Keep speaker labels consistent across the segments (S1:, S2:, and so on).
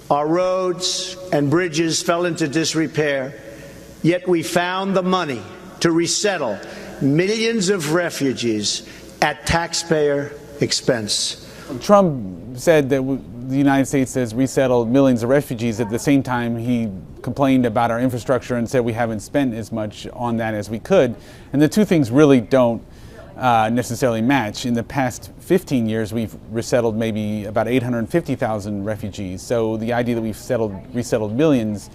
S1: Our roads and bridges fell into disrepair, yet we found the money to resettle millions of refugees at taxpayer expense.
S2: Trump said that the United States has resettled millions of refugees. At the same time, he complained about our infrastructure and said we haven't spent as much on that as we could. And the two things really don't necessarily match. In the past 15 years, we've resettled maybe about 850,000 refugees. So the idea that we've resettled millions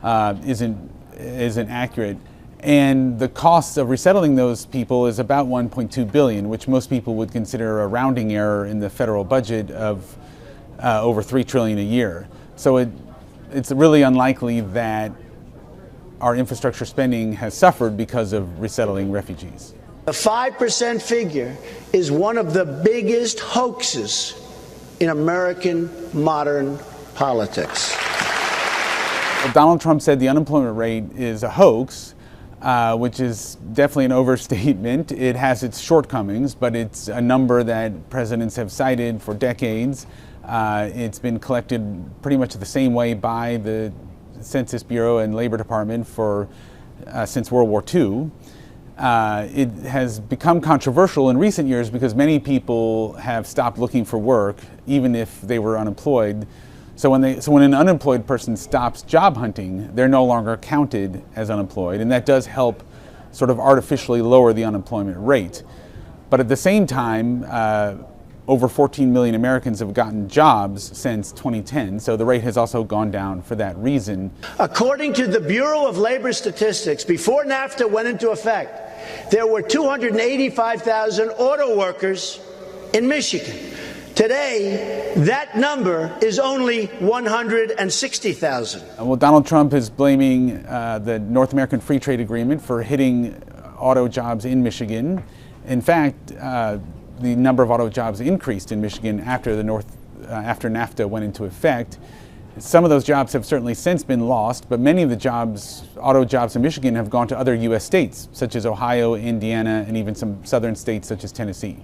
S2: isn't accurate. And the cost of resettling those people is about $1.2 billion, which most people would consider a rounding error in the federal budget of over $3 trillion a year. So it's really unlikely that our infrastructure spending has suffered because of resettling refugees.
S1: The 5% figure is one of the biggest hoaxes in American modern politics.
S2: Well, Donald Trump said the unemployment rate is a hoax, which is definitely an overstatement. It has its shortcomings, but it's a number that presidents have cited for decades. It's been collected pretty much the same way by the Census Bureau and Labor Department since World War II. It has become controversial in recent years because many people have stopped looking for work, even if they were unemployed. So when an unemployed person stops job hunting, they're no longer counted as unemployed, and that does help sort of artificially lower the unemployment rate. But at the same time, over 14 million Americans have gotten jobs since 2010, so the rate has also gone down for that reason.
S1: According to the Bureau of Labor Statistics, before NAFTA went into effect, there were 285,000 auto workers in Michigan. Today, that number is only 160,000.
S2: Well, Donald Trump is blaming the North American Free Trade Agreement for hitting auto jobs in Michigan. In fact, the number of auto jobs increased in Michigan after NAFTA went into effect. Some of those jobs have certainly since been lost, but many of the auto jobs in Michigan have gone to other U.S. states, such as Ohio, Indiana, and even some southern states such as Tennessee.